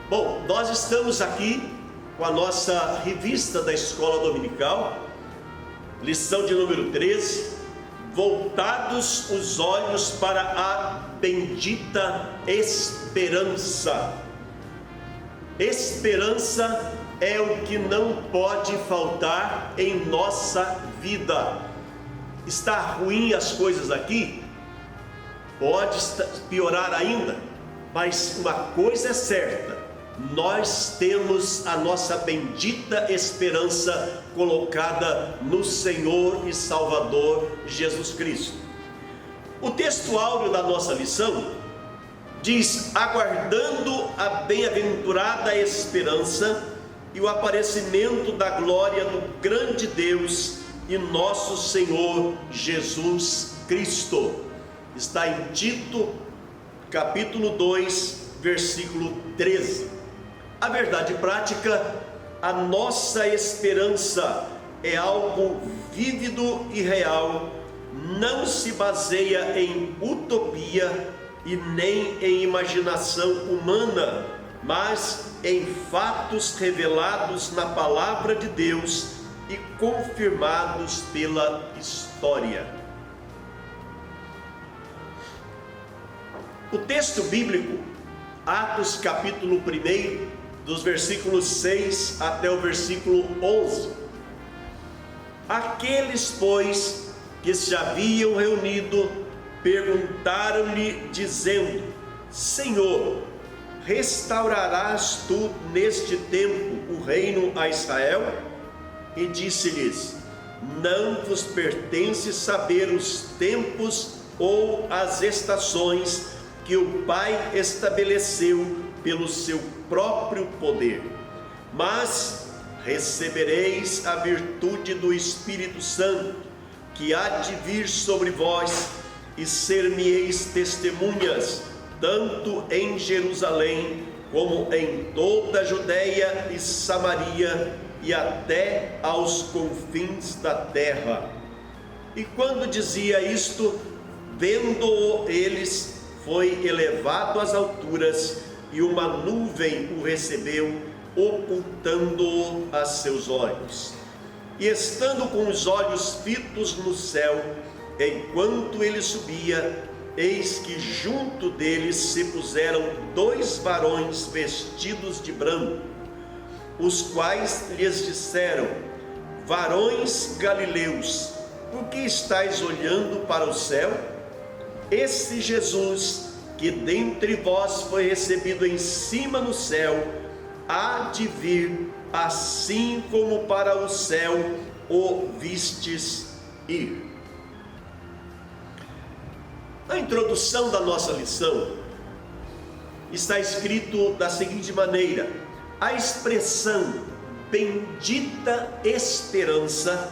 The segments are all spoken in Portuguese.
Bom, nós estamos aqui com a nossa revista da Escola Dominical, lição de número 13, voltados os olhos para a bendita esperança. Esperança é o que não pode faltar em nossa vida. Está ruim as coisas aqui? Pode piorar ainda, mas uma coisa é certa: nós temos a nossa bendita esperança colocada no Senhor e Salvador Jesus Cristo. O texto áureo da nossa lição diz: aguardando a bem-aventurada esperança e o aparecimento da glória do grande Deus e nosso Senhor Jesus Cristo. Está em Tito, capítulo 2, versículo 13. A verdade prática: a nossa esperança é algo vívido e real, não se baseia em utopia e nem em imaginação humana, mas em fatos revelados na palavra de Deus e confirmados pela história. O texto bíblico, Atos capítulo 1, dos versículos 6 até o versículo 11. Aqueles, pois, que se haviam reunido, perguntaram-lhe, dizendo: Senhor, restaurarás tu neste tempo o reino a Israel? E disse-lhes: não vos pertence saber os tempos ou as estações que o Pai estabeleceu pelo seu próprio poder, mas recebereis a virtude do Espírito Santo, que há de vir sobre vós, e ser-me-eis testemunhas, tanto em Jerusalém, como em toda a Judeia e Samaria, e até aos confins da terra. E quando dizia isto, vendo-o eles, foi elevado às alturas, e uma nuvem o recebeu, ocultando-o a seus olhos. E estando com os olhos fitos no céu, enquanto ele subia, eis que junto deles se puseram dois varões vestidos de branco, os quais lhes disseram: varões galileus, por que estáis olhando para o céu? Esse Jesus, que dentre vós foi recebido em cima no céu, há de vir, assim como para o céu o vistes ir. Na introdução da nossa lição, está escrito da seguinte maneira: a expressão bendita esperança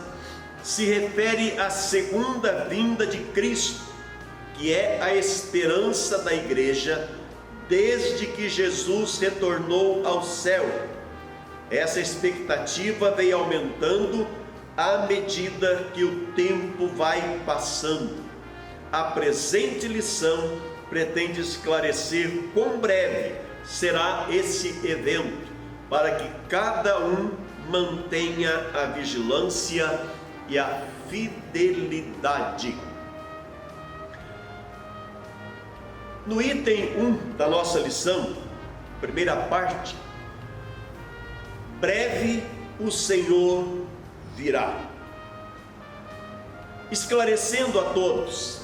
se refere à segunda vinda de Cristo, que é a esperança da igreja desde que Jesus retornou ao céu. Essa expectativa vem aumentando à medida que o tempo vai passando. A presente lição pretende esclarecer quão breve será esse evento, para que cada um mantenha a vigilância e a fidelidade. No item 1 da nossa lição, primeira parte: breve o Senhor virá. Esclarecendo a todos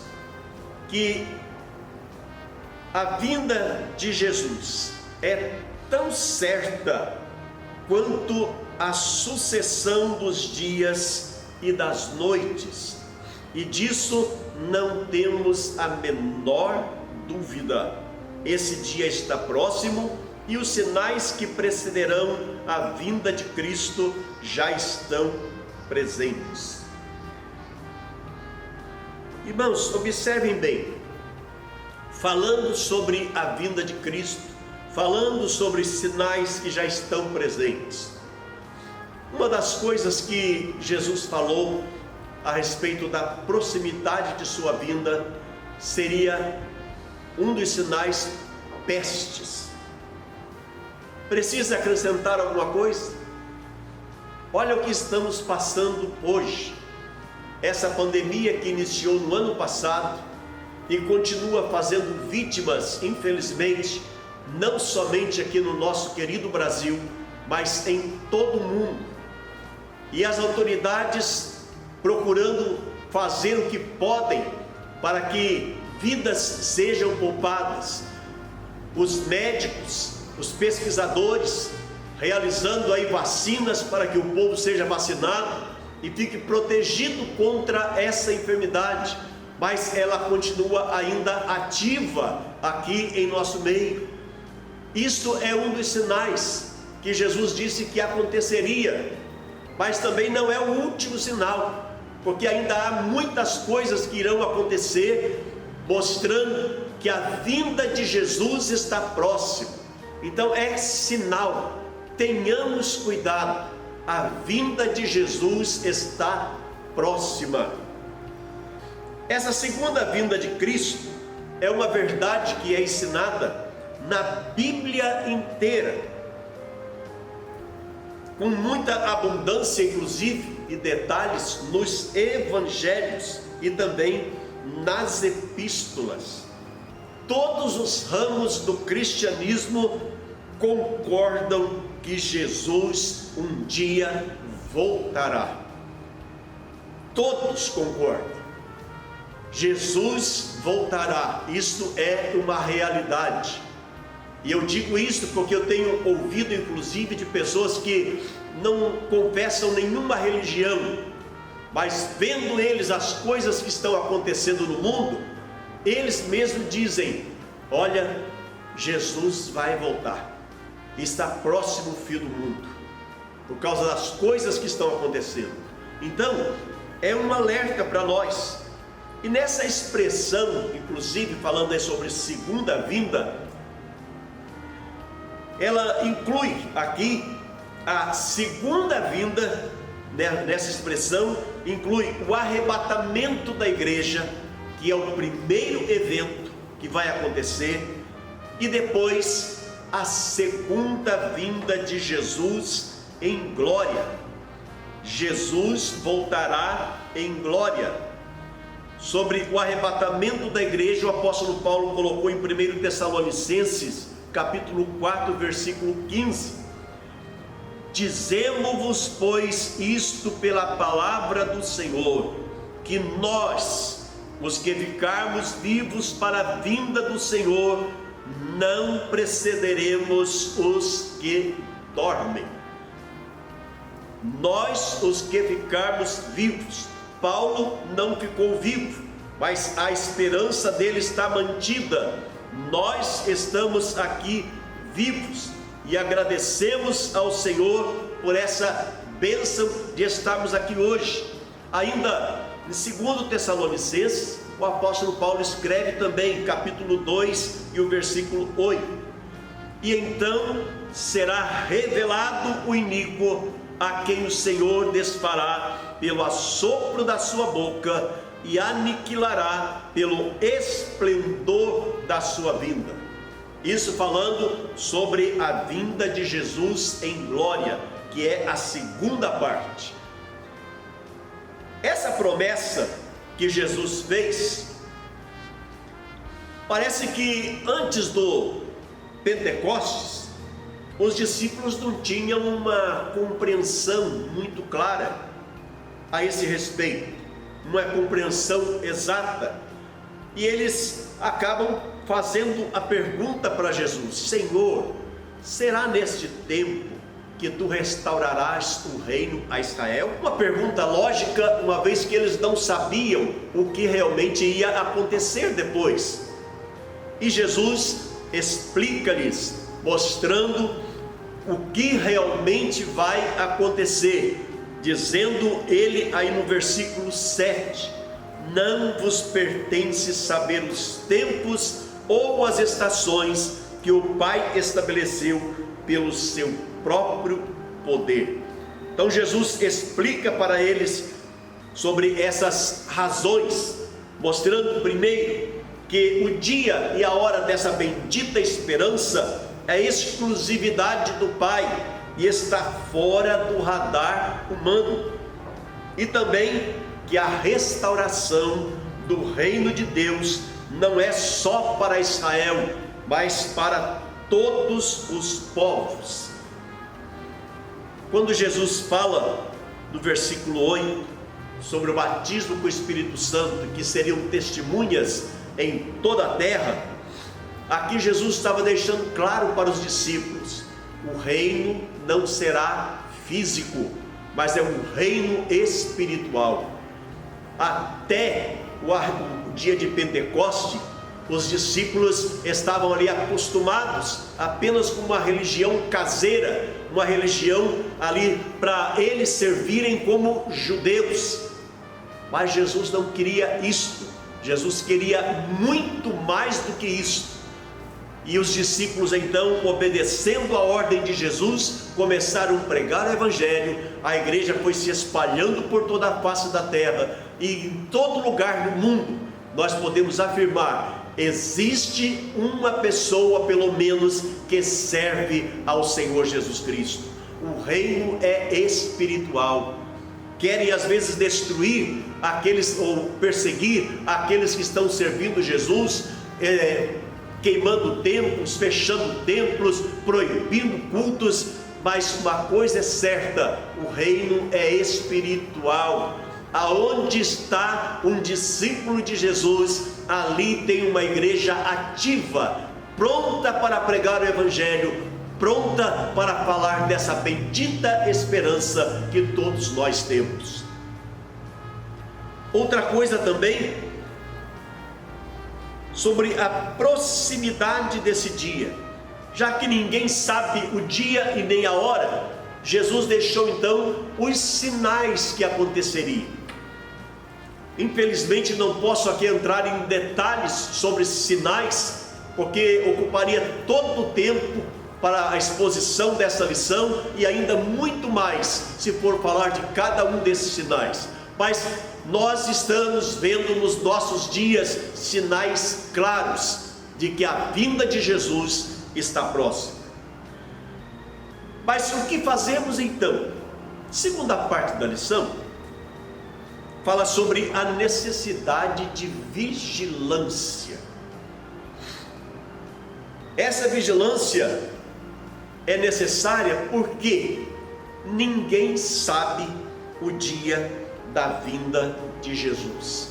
que a vinda de Jesus é tão certa quanto a sucessão dos dias e das noites, e disso não temos a menor dúvida. Esse dia está próximo e os sinais que precederão a vinda de Cristo já estão presentes. Irmãos, observem bem, falando sobre a vinda de Cristo, falando sobre sinais que já estão presentes, uma das coisas que Jesus falou a respeito da proximidade de sua vinda seria um dos sinais: pestes. Precisa acrescentar alguma coisa? Olha o que estamos passando hoje. Essa pandemia que iniciou no ano passado e continua fazendo vítimas, infelizmente, não somente aqui no nosso querido Brasil, mas em todo o mundo. E as autoridades procurando fazer o que podem para que vidas sejam poupadas. Os médicos, os pesquisadores, realizando aí vacinas para que o povo seja vacinado e fique protegido contra essa enfermidade, mas ela continua ainda ativa aqui em nosso meio. Isto é um dos sinais que Jesus disse que aconteceria, mas também não é o último sinal, porque ainda há muitas coisas que irão acontecer, mostrando que a vinda de Jesus está próxima. Então é sinal, tenhamos cuidado, a vinda de Jesus está próxima. Essa segunda vinda de Cristo é uma verdade que é ensinada na Bíblia inteira, com muita abundância, inclusive, e detalhes nos evangelhos e também nas epístolas. Todos os ramos do cristianismo concordam que Jesus um dia voltará. Todos concordam. Jesus voltará. Isto é uma realidade. E eu digo isso porque eu tenho ouvido inclusive de pessoas que não confessam nenhuma religião, mas vendo eles as coisas que estão acontecendo no mundo, eles mesmos dizem: olha, Jesus vai voltar, está próximo o fim do mundo, por causa das coisas que estão acontecendo. Então, é um alerta para nós. E nessa expressão, inclusive falando aí sobre segunda vinda, ela inclui aqui a segunda vinda, nessa expressão, inclui o arrebatamento da igreja, que é o primeiro evento que vai acontecer, e depois a segunda vinda de Jesus em glória. Jesus voltará em glória. Sobre o arrebatamento da igreja, o apóstolo Paulo colocou em 1 Tessalonicenses, capítulo 4, versículo 15: dizemo-vos, pois, isto pela palavra do Senhor, que nós, os que ficarmos vivos para a vinda do Senhor, não precederemos os que dormem. Nós, os que ficarmos vivos. Paulo não ficou vivo, mas a esperança dele está mantida. Nós estamos aqui vivos e agradecemos ao Senhor por essa bênção de estarmos aqui hoje. Ainda em 2 Tessalonicenses, o apóstolo Paulo escreve também, capítulo 2 e o versículo 8: e então será revelado o iníquo, a quem o Senhor desfará pelo assopro da sua boca e aniquilará pelo esplendor da sua vinda. Isso falando sobre a vinda de Jesus em glória, que é a segunda parte. Essa promessa que Jesus fez, parece que antes do Pentecostes, os discípulos não tinham uma compreensão muito clara a esse respeito, uma compreensão exata, e eles acabam fazendo a pergunta para Jesus: Senhor, será neste tempo que tu restaurarás o reino a Israel? Uma pergunta lógica, uma vez que eles não sabiam o que realmente ia acontecer depois. E Jesus explica-lhes, mostrando o que realmente vai acontecer, dizendo ele aí no versículo 7: não vos pertence saber os tempos ou as estações que o Pai estabeleceu pelo seu próprio poder. Então Jesus explica para eles sobre essas razões, mostrando primeiro que o dia e a hora dessa bendita esperança é exclusividade do Pai e está fora do radar humano. E também que a restauração do reino de Deus não é só para Israel, mas para todos os povos. Quando Jesus fala no versículo 8 sobre o batismo com o Espírito Santo, que seriam testemunhas em toda a terra, aqui Jesus estava deixando claro para os discípulos: o reino não será físico, mas é um reino espiritual. Até o dia de Pentecoste, os discípulos estavam ali acostumados apenas com uma religião caseira, uma religião ali para eles servirem como judeus. Mas Jesus não queria isto. Jesus queria muito mais do que isto. E os discípulos então, obedecendo a ordem de Jesus, começaram a pregar o Evangelho. A igreja foi se espalhando por toda a face da terra, e em todo lugar do mundo nós podemos afirmar: existe uma pessoa pelo menos que serve ao Senhor Jesus Cristo. O reino é espiritual. Querem às vezes destruir aqueles, ou perseguir aqueles que estão servindo Jesus, queimando templos, fechando templos, proibindo cultos. Mas uma coisa é certa: o reino é espiritual. Aonde está um discípulo de Jesus, ali tem uma igreja ativa, pronta para pregar o Evangelho, pronta para falar dessa bendita esperança que todos nós temos. Outra coisa também, sobre a proximidade desse dia. Já que ninguém sabe o dia e nem a hora, Jesus deixou então os sinais que aconteceriam. Infelizmente não posso aqui entrar em detalhes sobre esses sinais, porque ocuparia todo o tempo para a exposição dessa lição, e ainda muito mais se for falar de cada um desses sinais. Mas nós estamos vendo nos nossos dias sinais claros de que a vinda de Jesus está próxima. Mas o que fazemos então? Segunda parte da lição fala sobre a necessidade de vigilância. Essa vigilância é necessária porque ninguém sabe o dia da vinda de Jesus.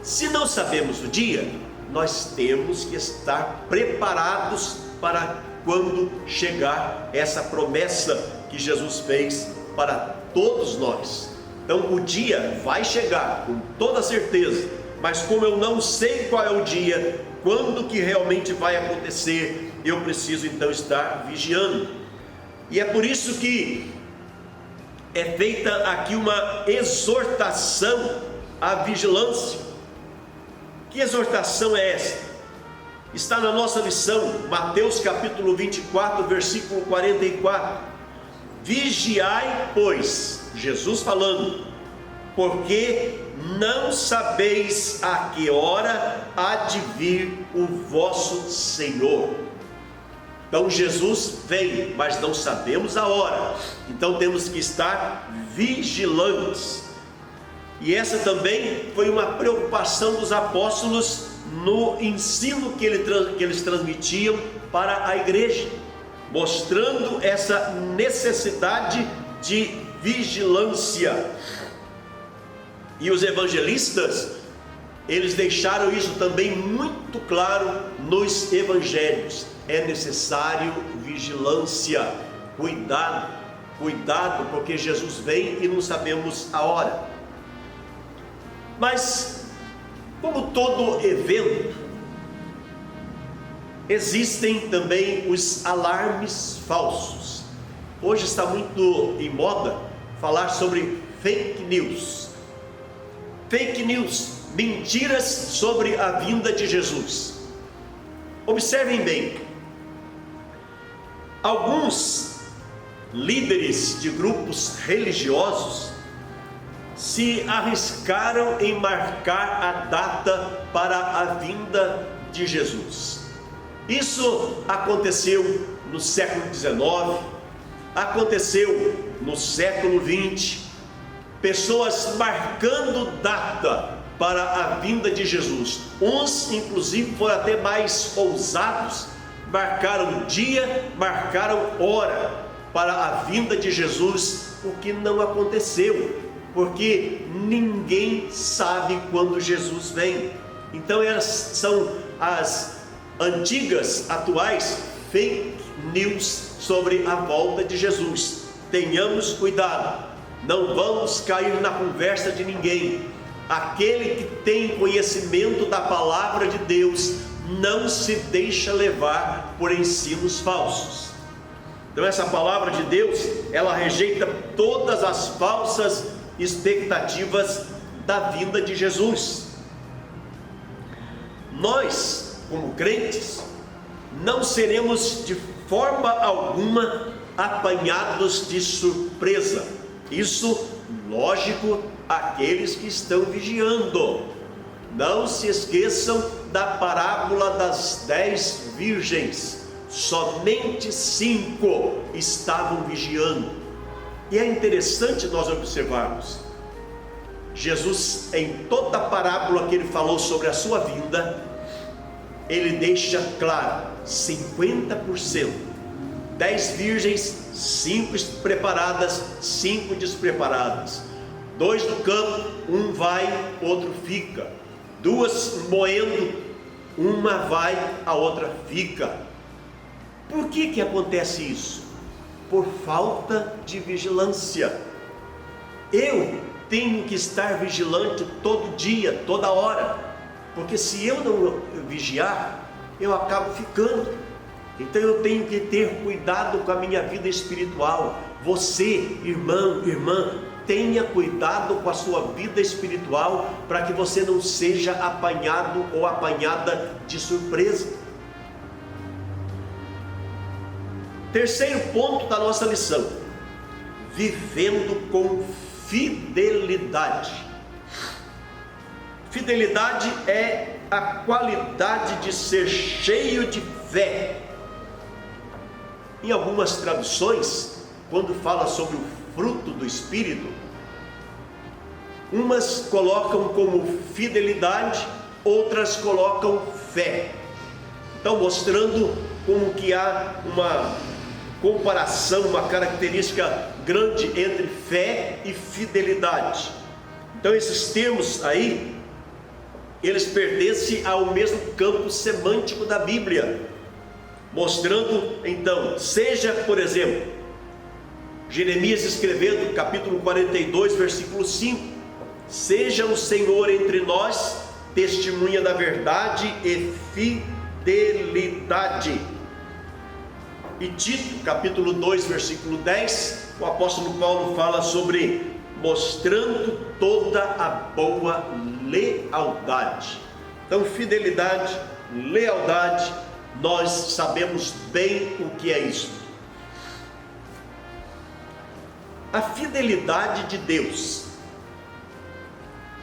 Se não sabemos o dia, nós temos que estar preparados para quando chegar essa promessa que Jesus fez para todos nós. Então o dia vai chegar com toda certeza, mas como eu não sei qual é o dia, quando que realmente vai acontecer, eu preciso então estar vigiando. E é por isso que é feita aqui uma exortação à vigilância. Que exortação é esta? Está na nossa lição, Mateus capítulo 24, versículo 44. Vigiai, pois, Jesus falando, porque não sabeis a que hora há de vir o vosso Senhor. Então Jesus vem, mas não sabemos a hora, então temos que estar vigilantes. E essa também foi uma preocupação dos apóstolos no ensino que eles transmitiam para a igreja, mostrando essa necessidade de vigilância. E os evangelistas, eles deixaram isso também muito claro nos evangelhos. É necessário vigilância, cuidado, porque Jesus vem e não sabemos a hora. Mas, como todo evento, existem também os alarmes falsos. Hoje está muito em moda falar sobre fake news. Fake news, mentiras sobre a vinda de Jesus. Observem bem, alguns líderes de grupos religiosos se arriscaram em marcar a data para a vinda de Jesus. Isso aconteceu no século XIX, aconteceu no século XX, pessoas marcando data para a vinda de Jesus. Uns, inclusive, foram até mais ousados, marcaram dia, marcaram hora para a vinda de Jesus, o que não aconteceu, porque ninguém sabe quando Jesus vem. Então essas são as antigas, atuais fake news sobre a volta de Jesus. Tenhamos cuidado, não vamos cair na conversa de ninguém. Aquele que tem conhecimento da palavra de Deus não se deixa levar por ensinos falsos. Então essa palavra de Deus, ela rejeita todas as falsas expectativas da vinda de Jesus. Nós, como crentes, não seremos de forma alguma apanhados de surpresa. Isso, lógico, aqueles que estão vigiando. Não se esqueçam da parábola das 10 virgens. Somente 5 estavam vigiando. E é interessante nós observarmos, Jesus, em toda a parábola que ele falou sobre a sua vinda, ele deixa claro, 50%, 10 virgens, 5 preparadas, 5 despreparadas, 2 no campo, um vai, outro fica, 2 moendo, uma vai, a outra fica. Por que acontece isso? Por falta de vigilância. Eu tenho que estar vigilante todo dia, toda hora, porque se eu não vigiar, eu acabo ficando. Então eu tenho que ter cuidado com a minha vida espiritual. Você, irmão, irmã, tenha cuidado com a sua vida espiritual, para que você não seja apanhado ou apanhada de surpresa. Terceiro ponto da nossa lição: vivendo com fidelidade. Fidelidade é a qualidade de ser cheio de fé. Em algumas traduções, quando fala sobre o fruto do Espírito, umas colocam como fidelidade, outras colocam fé. Então, mostrando como que há uma comparação, uma característica grande entre fé e fidelidade. Então esses termos aí, eles pertencem ao mesmo campo semântico da Bíblia, mostrando então, seja por exemplo, Jeremias escrevendo capítulo 42, versículo 5, seja o Senhor entre nós testemunha da verdade e fidelidade. E Tito, capítulo 2, versículo 10, o apóstolo Paulo fala sobre mostrando toda a boa lealdade. Então, fidelidade, lealdade, nós sabemos bem o que é isso. A fidelidade de Deus.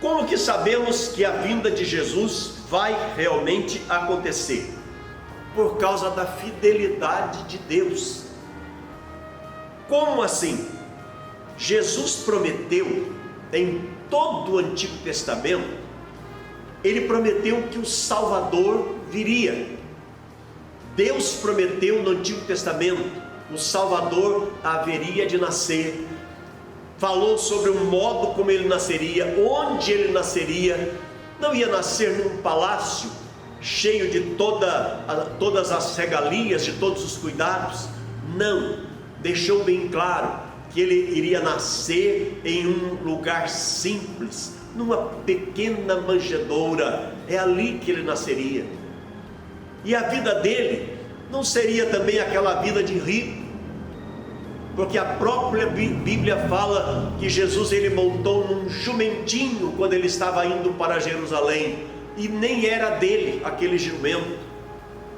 Como que sabemos que a vinda de Jesus vai realmente acontecer? Por causa da fidelidade de Deus. Como assim? Jesus prometeu em todo o Antigo Testamento, ele prometeu que o Salvador viria. Deus prometeu no Antigo Testamento, o Salvador haveria de nascer. Falou sobre o modo como ele nasceria, onde ele nasceria. Não ia nascer num palácio cheio de todas as regalias, de todos os cuidados. Não, deixou bem claro que ele iria nascer em um lugar simples, numa pequena manjedoura. É ali que ele nasceria. E a vida dele não seria também aquela vida de rico, porque a própria Bíblia fala que Jesus ele montou num jumentinho quando ele estava indo para Jerusalém, e nem era dele aquele jumento,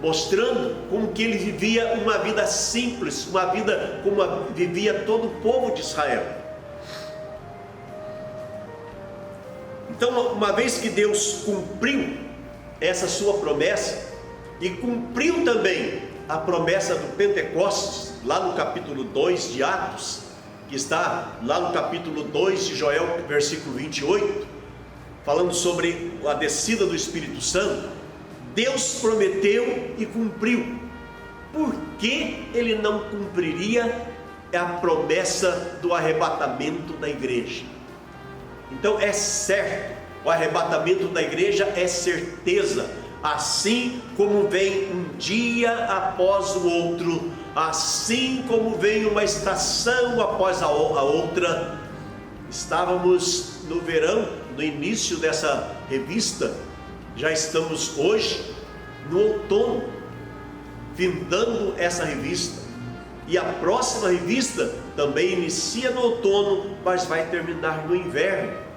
mostrando como que ele vivia uma vida simples, uma vida como vivia todo o povo de Israel. Então, uma vez que Deus cumpriu essa sua promessa, e cumpriu também a promessa do Pentecostes, lá no capítulo 2 de Atos, que está lá no capítulo 2 de Joel, versículo 28, falando sobre a descida do Espírito Santo, Deus prometeu e cumpriu. Por que ele não cumpriria a promessa do arrebatamento da igreja? Então é certo, o arrebatamento da igreja é certeza, assim como vem um dia após o outro, assim como vem uma estação após a outra. Estávamos no verão, no início dessa revista, já estamos hoje no outono, findando essa revista, e a próxima revista também inicia no outono, mas vai terminar no inverno.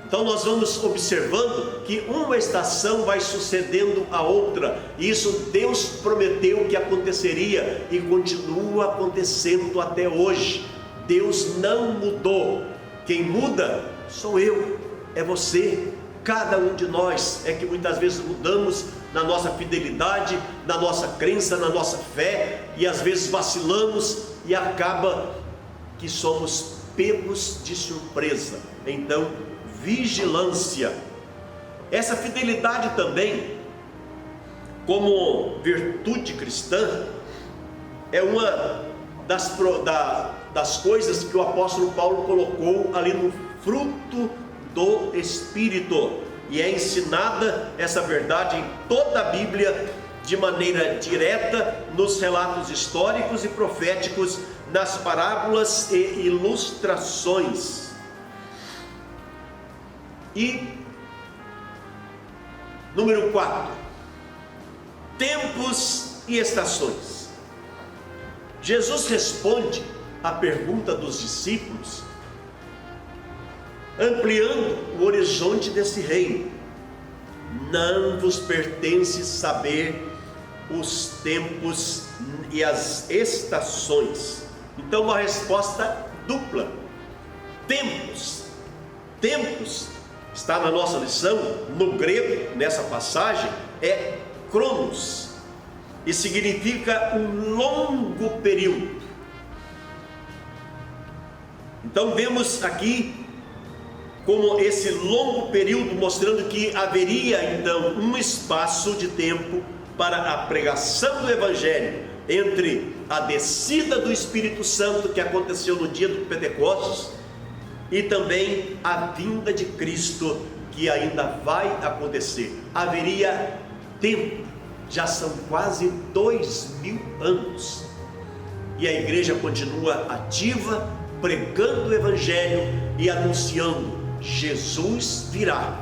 Então nós vamos observando que uma estação vai sucedendo a outra. Isso Deus prometeu que aconteceria e continua acontecendo até hoje. Deus não mudou. Quem muda sou eu, é você, cada um de nós é que muitas vezes mudamos na nossa fidelidade, na nossa crença, na nossa fé, e às vezes vacilamos e acaba que somos pegos de surpresa. Então, vigilância. Essa fidelidade também, como virtude cristã, é uma das coisas que o apóstolo Paulo colocou ali no fruto do Espírito, e é ensinada essa verdade em toda a Bíblia de maneira direta, nos relatos históricos e proféticos, nas parábolas e ilustrações. E número 4, tempos e estações. Jesus responde à pergunta dos discípulos, ampliando o horizonte desse reino. Não vos pertence saber os tempos e as estações. Então uma resposta dupla. Tempos está na nossa lição, no grego, nessa passagem, é cronos, e significa um longo período. Então vemos aqui como esse longo período, mostrando que haveria então um espaço de tempo para a pregação do Evangelho, entre a descida do Espírito Santo que aconteceu no dia do Pentecostes e também a vinda de Cristo que ainda vai acontecer. Haveria tempo, já são quase 2000 anos, e a igreja continua ativa, pregando o Evangelho e anunciando: Jesus virá,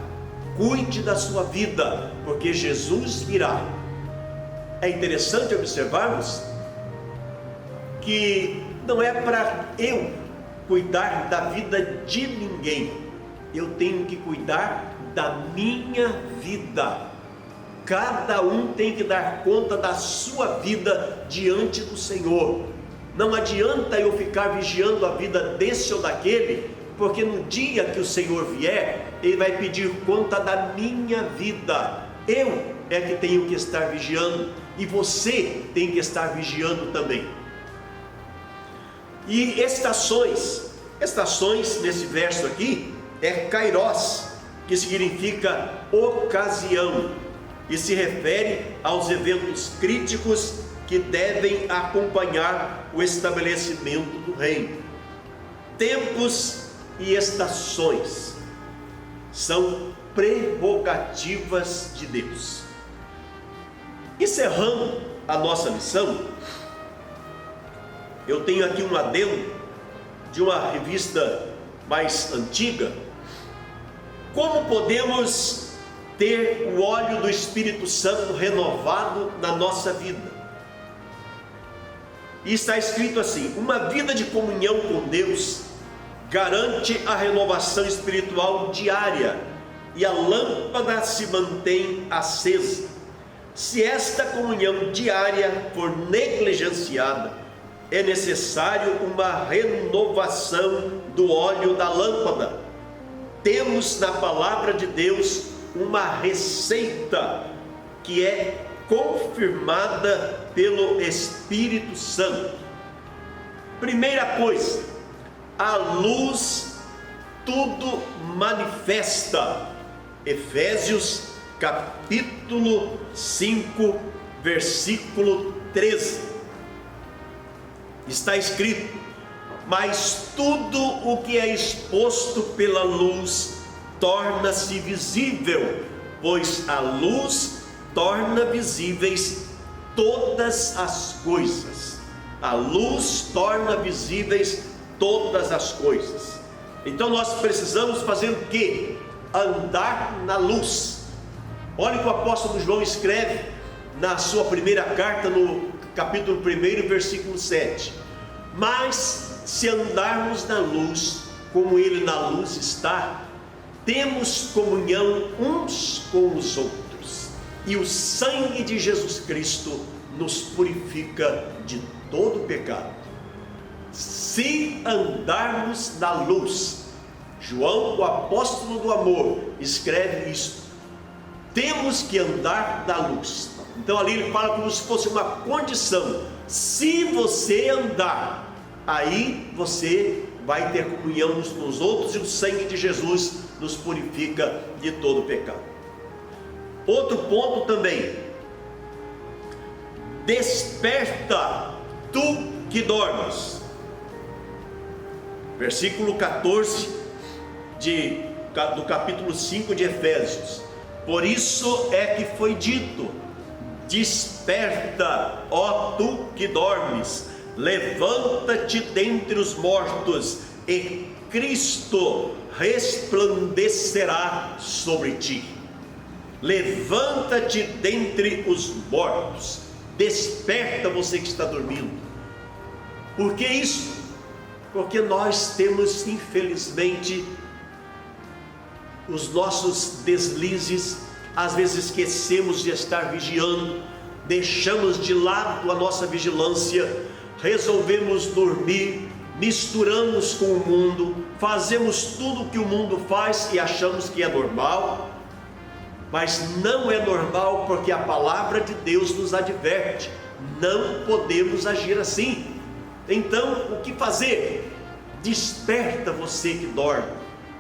cuide da sua vida, porque Jesus virá. É interessante observarmos que não é para eu cuidar da vida de ninguém, eu tenho que cuidar da minha vida. Cada um tem que dar conta da sua vida diante do Senhor. Não adianta eu ficar vigiando a vida desse ou daquele, porque no dia que o Senhor vier, Ele vai pedir conta da minha vida. Eu é que tenho que estar vigiando, e você tem que estar vigiando também. E estações nesse verso aqui é kairos, que significa ocasião, e se refere aos eventos críticos que devem acompanhar o estabelecimento do reino. Tempos e estações são prerrogativas de Deus. Encerrando a nossa lição, eu tenho aqui um adendo de uma revista mais antiga. Como podemos ter o óleo do Espírito Santo renovado na nossa vida? E está escrito assim: uma vida de comunhão com Deus garante a renovação espiritual diária, e a lâmpada se mantém acesa. Se esta comunhão diária for negligenciada, é necessário uma renovação do óleo da lâmpada. Temos na palavra de Deus uma receita que é confirmada pelo Espírito Santo. Primeira coisa, a luz tudo manifesta. Efésios capítulo 5, versículo 13. Está escrito: mas tudo o que é exposto pela luz torna-se visível, pois a luz torna visíveis todas as coisas. A luz torna visíveis todas as coisas. Então nós precisamos fazer o quê? Andar na luz. Olha o que o apóstolo João escreve na sua primeira carta, no capítulo 1, versículo 7. Mas se andarmos na luz, como ele na luz está, temos comunhão uns com os outros, e o sangue de Jesus Cristo nos purifica de todo pecado. Se andarmos na luz, João, o apóstolo do amor, escreve isso. Temos que andar na luz. Então ali ele fala como se fosse uma condição. Se você andar, aí você vai ter comunhão uns com os outros, e o sangue de Jesus nos purifica de todo pecado. Outro ponto também: desperta, tu que dormes. Versículo 14 do capítulo 5 de Efésios. Por isso é que foi dito: desperta, ó tu que dormes, levanta-te dentre os mortos, e Cristo resplandecerá sobre ti. Levanta-te dentre os mortos. Desperta, você que está dormindo. Por que isso? Porque nós temos, infelizmente, os nossos deslizes. Às vezes esquecemos de estar vigiando, deixamos de lado a nossa vigilância, resolvemos dormir, misturamos com o mundo, fazemos tudo o que o mundo faz e achamos que é normal. Mas não é normal, porque a palavra de Deus nos adverte: não podemos agir assim. Então, o que fazer? Desperta, você que dorme.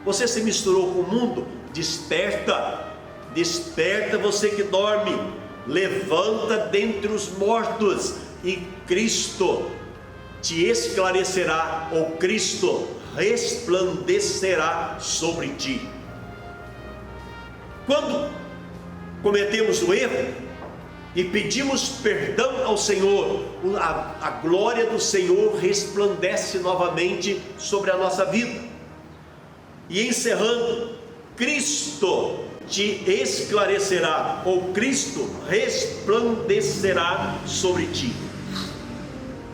Você se misturou com o mundo? Desperta. Desperta, você que dorme. Levanta dentre os mortos, e Cristo te esclarecerá, ou Cristo resplandecerá sobre ti. Quando cometemos o erro e pedimos perdão ao Senhor, a glória do Senhor resplandece novamente sobre a nossa vida. E encerrando, Cristo te esclarecerá, ou Cristo resplandecerá sobre ti.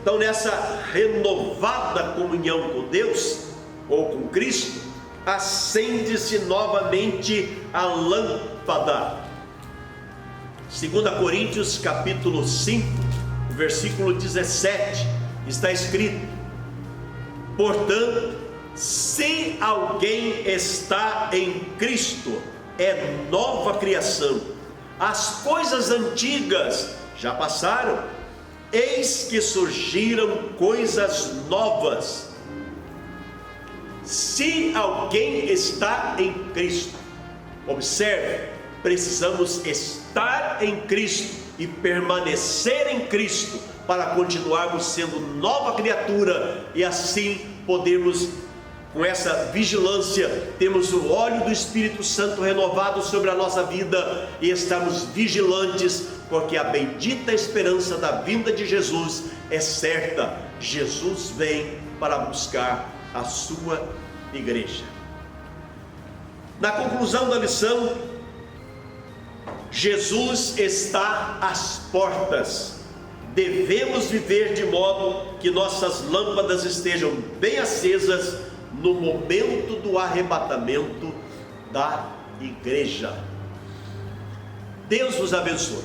Então, nessa renovada comunhão com Deus, ou com Cristo, acende-se novamente a lâmpada. 2 Coríntios capítulo 5, versículo 17, está escrito: portanto, se alguém está em Cristo, é nova criação. As coisas antigas já passaram, eis que surgiram coisas novas. Se alguém está em Cristo, observe, precisamos estar em Cristo e permanecer em Cristo para continuarmos sendo nova criatura, e assim podermos, com essa vigilância, temos o óleo do Espírito Santo renovado sobre a nossa vida e estamos vigilantes, porque a bendita esperança da vinda de Jesus é certa. Jesus vem para buscar a sua igreja. Na conclusão da lição, Jesus está às portas. Devemos viver de modo que nossas lâmpadas estejam bem acesas no momento do arrebatamento da igreja. Deus nos abençoe.